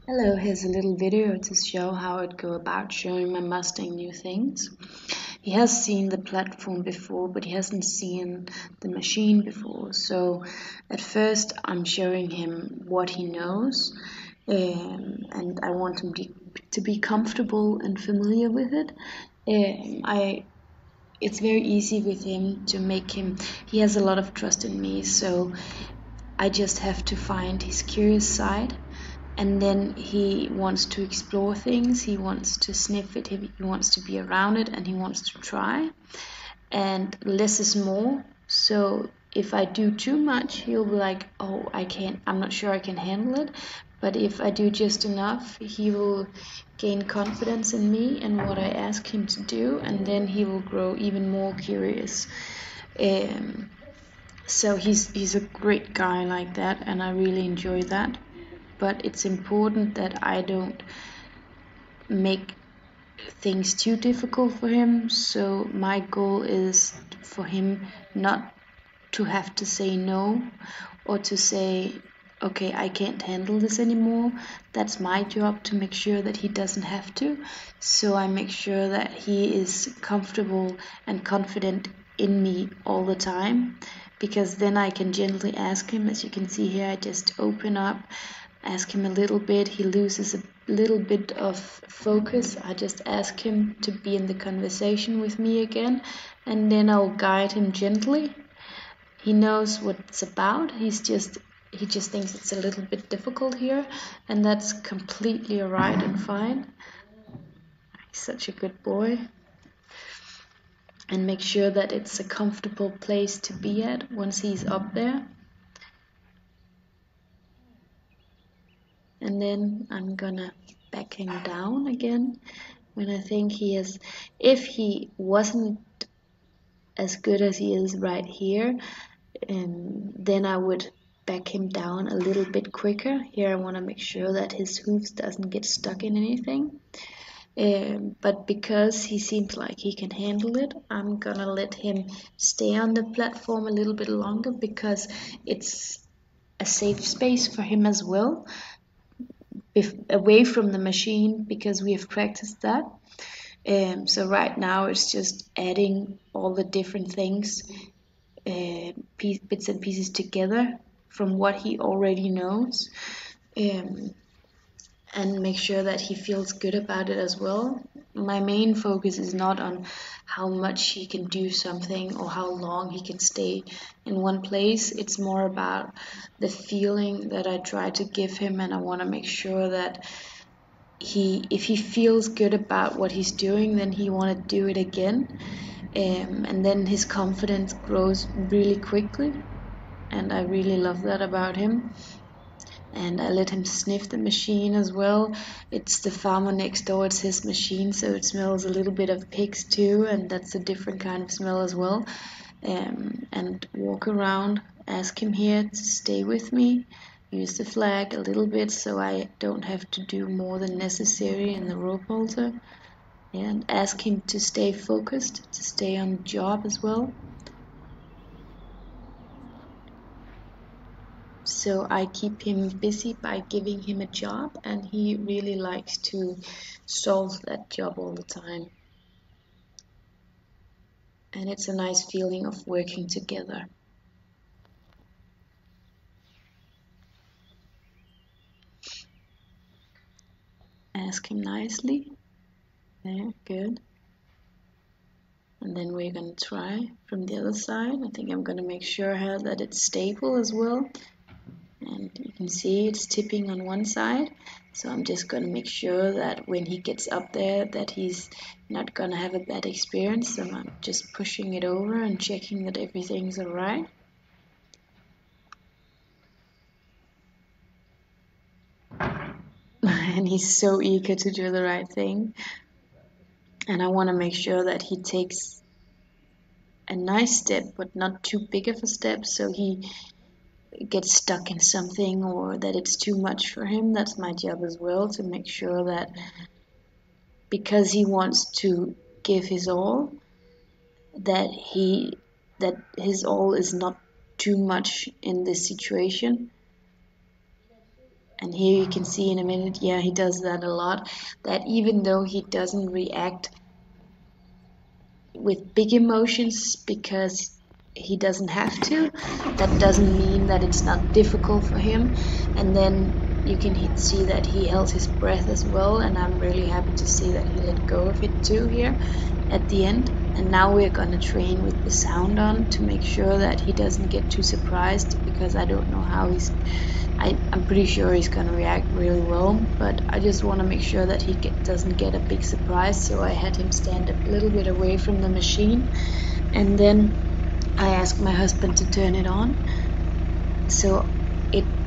Hello, here's a little video to show how I'd go about showing my Mustang new things. He has seen the platform before, but he hasn't seen the machine before. So at first I'm showing him what he knows, and I want him to be comfortable and familiar with it. It's very easy with him to make him, he has a lot of trust in me, so I just have to find his curious side, and then he wants to explore things, he wants to sniff it, he wants to be around it, and he wants to try. And less is more. So if I do too much, he'll be like, oh, I'm not sure I can handle it. But if I do just enough, he will gain confidence in me and what I ask him to do, and then he will grow even more curious. Um, so he's a great guy like that, and I really enjoy that. But it's important that I don't make things too difficult for him. So my goal is for him not to have to say no, or to say, okay, I can't handle this anymore. That's my job to make sure that he doesn't have to. So I make sure that he is comfortable and confident in me all the time, because then I can gently ask him. As you can see here, I just open up, ask him a little bit, he loses a little bit of focus, I just ask him to be in the conversation with me again, and then I'll guide him gently. He knows what it's about, he just thinks it's a little bit difficult here, and that's completely alright and fine. He's such a good boy. And make sure that it's a comfortable place to be at once he's up there. And then I'm gonna back him down again when I think he is. If he wasn't as good as he is right here, then I would back him down a little bit quicker. Here I want to make sure that his hooves doesn't get stuck in anything. But because he seems like he can handle it, I'm gonna let him stay on the platform a little bit longer, because it's a safe space for him as well, away from the machine, because we have practiced that. So right now it's just adding all the different things, bits and pieces together from what he already knows, um, and make sure that he feels good about it as well. My main focus is not on how much he can do something or how long he can stay in one place. It's more about the feeling that I try to give him, and I want to make sure that if he feels good about what he's doing, then he want to do it again, and then his confidence grows really quickly, and I really love that about him. And I let him sniff the machine as well. It's the farmer next door, it's his machine, so it smells a little bit of pigs too, and that's a different kind of smell as well. And walk around, ask him here to stay with me, use the flag a little bit so I don't have to do more than necessary in the rope halter, and ask him to stay focused, to stay on the job as well. So I keep him busy by giving him a job, and he really likes to solve that job all the time. And it's a nice feeling of working together. Ask him nicely. There, good. And then we're going to try from the other side. I think I'm going to make sure that it's stable as well. And you can see it's tipping on one side, so I'm just going to make sure that when he gets up there that he's not going to have a bad experience. So I'm just pushing it over and checking that everything's alright. And he's so eager to do the right thing, and I want to make sure that he takes a nice step but not too big of a step, so he gets stuck in something or that it's too much for him. That's my job as well, to make sure that because he wants to give his all, that his all is not too much in this situation. And here you can see in a minute, yeah, he does that a lot, that even though he doesn't react with big emotions because he doesn't have to, that doesn't mean that it's not difficult for him. And then you can see that he held his breath as well, and I'm really happy to see that he let go of it too here at the end. And now we're gonna train with the sound on to make sure that he doesn't get too surprised, because I don't know how I'm pretty sure he's gonna react really well, but I just want to make sure that he doesn't get a big surprise. So I had him stand a little bit away from the machine, and then I asked my husband to turn it on, so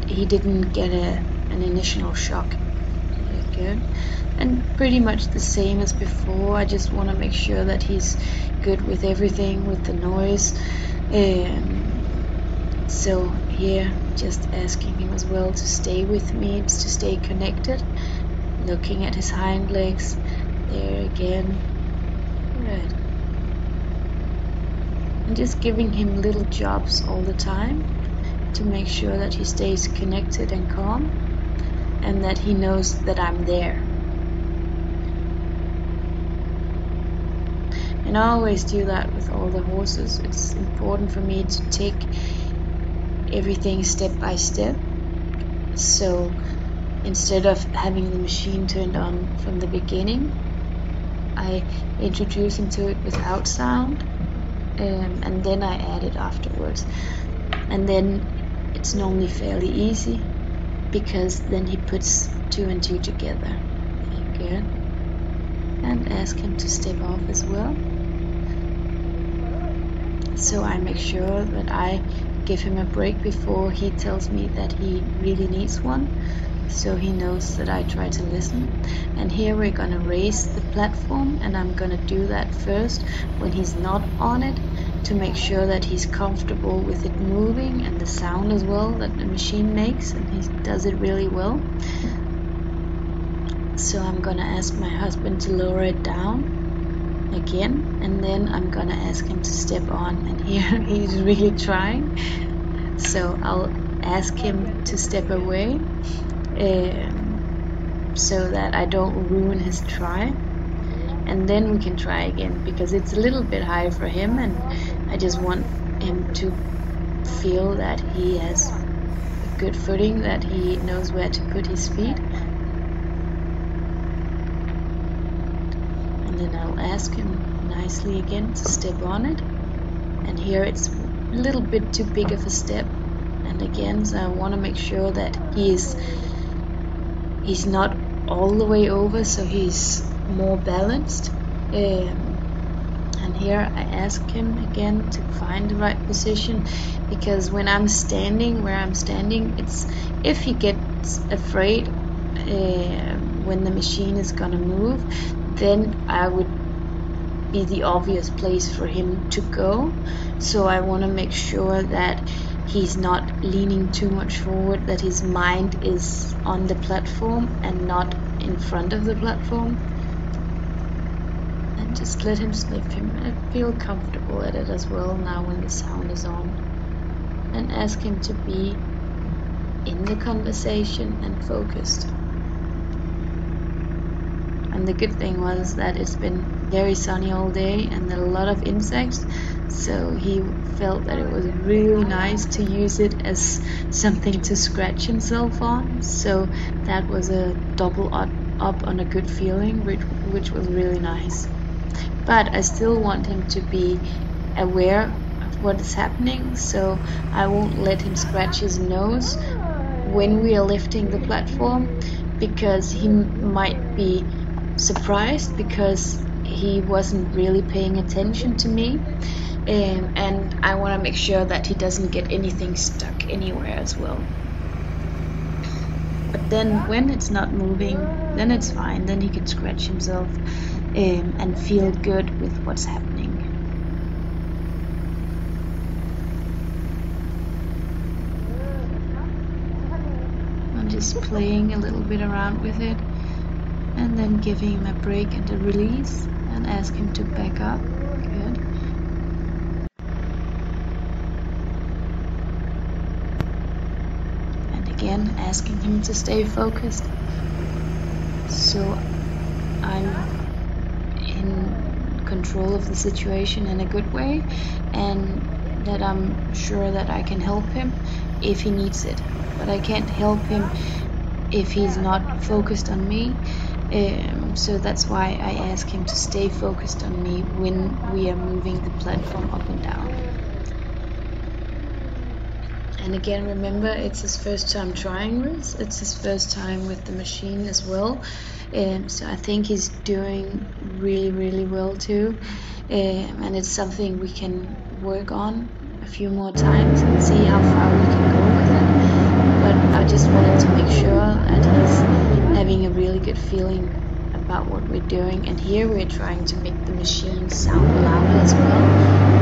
he didn't get an initial shock. Good. And pretty much the same as before. I just want to make sure that he's good with everything, with the noise. So here, just asking him as well to stay with me, to stay connected, looking at his hind legs. There again. Good. And just giving him little jobs all the time to make sure that he stays connected and calm, and that he knows that I'm there. And I always do that with all the horses. It's important for me to take everything step by step. So instead of having the machine turned on from the beginning, I introduce him to it without sound, and then I add it afterwards. And then it's normally fairly easy, because then he puts 2 and 2 together. Good. And ask him to step off as well. So I make sure that I give him a break before he tells me that he really needs one, so he knows that I try to listen. And here we're gonna raise the platform, and I'm gonna do that first when he's not on it, to make sure that he's comfortable with it moving and the sound as well that the machine makes, and he does it really well. So I'm gonna ask my husband to lower it down again, and then I'm gonna ask him to step on, and here he's really trying. So I'll ask him to step away, so that I don't ruin his try, and then we can try again, because it's a little bit high for him, and I just want him to feel that he has a good footing, that he knows where to put his feet. And then I'll ask him nicely again to step on it, and here it's a little bit too big of a step, and again, so I want to make sure that he's not all the way over, so he's more balanced. And here I ask him again to find the right position, because when I'm standing where I'm standing, it's if he gets afraid when the machine is gonna move, then I would be the obvious place for him to go. So I want to make sure that he's not leaning too much forward, that his mind is on the platform and not in front of the platform. And just let him sniff him and feel comfortable at it as well now when the sound is on. And ask him to be in the conversation and focused. And the good thing was that it's been very sunny all day and there are a lot of insects, so he felt that it was really nice to use it as something to scratch himself on. So that was a double up on a good feeling, which was really nice. But I still want him to be aware of what is happening, so I won't let him scratch his nose when we are lifting the platform, because he might be surprised because he wasn't really paying attention to me, and I want to make sure that he doesn't get anything stuck anywhere as well. But then when it's not moving, then it's fine, then he can scratch himself and feel good with what's happening. I'm just playing a little bit around with it, and then giving him a break and a release, and ask him to back up. Good. And again again asking him to stay focused, so I'm in control of the situation in a good way, and that I'm sure that I can help him if he needs it. But I can't help him if he's not focused on me. So that's why I ask him to stay focused on me when we are moving the platform up and down. And again, remember, it's his first time trying this. It's his first time with the machine as well. So I think he's doing really, really well too. And it's something we can work on a few more times and see how far we can go with it. But I just wanted to make sure that he's having a really good feeling about what we're doing. And here we're trying to make the machine sound louder as well.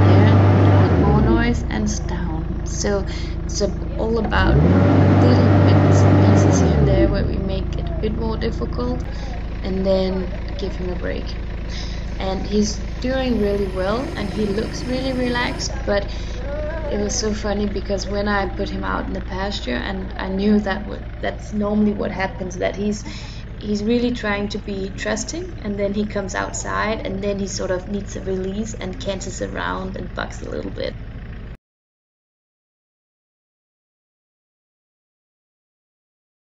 There, a bit more noise and down. So it's all about little bits and pieces here and there where we make it a bit more difficult and then give him a break. And he's doing really well and he looks really relaxed, but it was so funny because when I put him out in the pasture, and I knew that's normally what happens, that he's really trying to be trusting, and then he comes outside and then he sort of needs a release and canters around and bucks a little bit.